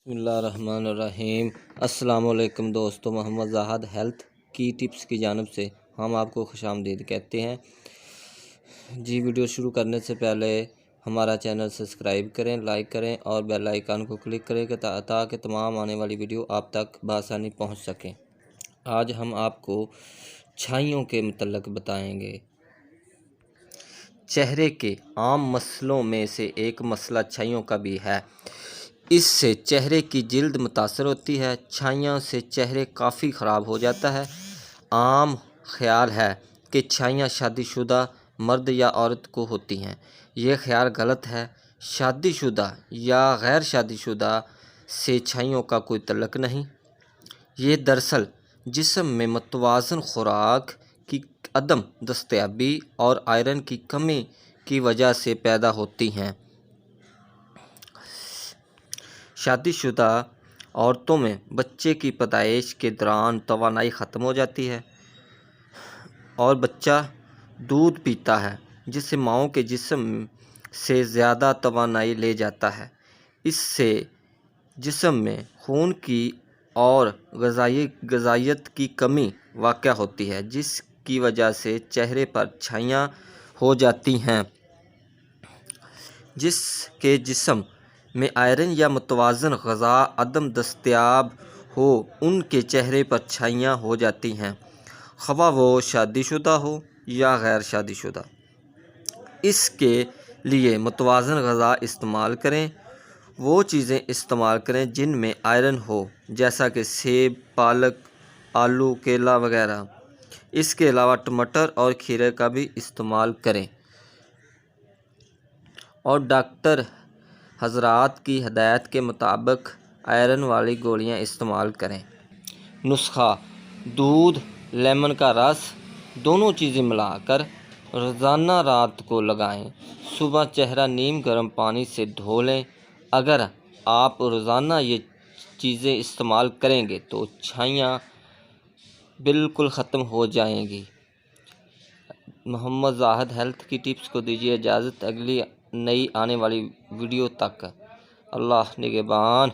بسم اللہ الرحمن الرحیم۔ السلام علیکم دوستو، محمد زاہد ہیلتھ کی ٹپس کی جانب سے ہم آپ کو خوش آمدید کہتے ہیں جی۔ ویڈیو شروع کرنے سے پہلے ہمارا چینل سبسکرائب کریں، لائک کریں اور بیل آئیکن کو کلک کریں تاکہ تمام آنے والی ویڈیو آپ تک بآسانی پہنچ سکیں۔ آج ہم آپ کو چھائیوں کے متعلق بتائیں گے۔ چہرے کے عام مسئلوں میں سے ایک مسئلہ چھائیوں کا بھی ہے۔ اس سے چہرے کی جلد متاثر ہوتی ہے۔ چھائیوں سے چہرہ کافی خراب ہو جاتا ہے۔ عام خیال ہے کہ چھائیاں شادی شدہ مرد یا عورت کو ہوتی ہیں۔ یہ خیال غلط ہے۔ شادی شدہ یا غیر شادی شدہ سے چھائیوں کا کوئی تعلق نہیں۔ یہ دراصل جسم میں متوازن خوراک کی عدم دستیابی اور آئرن کی کمی کی وجہ سے پیدا ہوتی ہیں۔ شادی شدہ عورتوں میں بچے کی پیدائش کے دوران توانائی ختم ہو جاتی ہے اور بچہ دودھ پیتا ہے جس سے ماؤں کے جسم سے زیادہ توانائی لے جاتا ہے۔ اس سے جسم میں خون کی اور غذائیت کی کمی واقع ہوتی ہے جس کی وجہ سے چہرے پر چھائیاں ہو جاتی ہیں۔ جس کے جسم میں آئرن یا متوازن غذا عدم دستیاب ہو ان کے چہرے پر چھائیاں ہو جاتی ہیں، خواہ وہ شادی شدہ ہو یا غیر شادی شدہ۔ اس کے لیے متوازن غذا استعمال کریں۔ وہ چیزیں استعمال کریں جن میں آئرن ہو جیسا کہ سیب، پالک، آلو، کیلا وغیرہ۔ اس کے علاوہ ٹماٹر اور کھیرے کا بھی استعمال کریں اور ڈاکٹر حضرات کی ہدایت کے مطابق آئرن والی گولیاں استعمال کریں۔ نسخہ: دودھ، لیمن کا رس، دونوں چیزیں ملا کر روزانہ رات کو لگائیں۔ صبح چہرہ نیم گرم پانی سے دھو لیں۔ اگر آپ روزانہ یہ چیزیں استعمال کریں گے تو چھائیاں بالکل ختم ہو جائیں گی۔ محمد زاہد ہیلتھ کی ٹپس کو دیجیے اجازت۔ اگلی نئی آنے والی ویڈیو تک اللہ نگہبان۔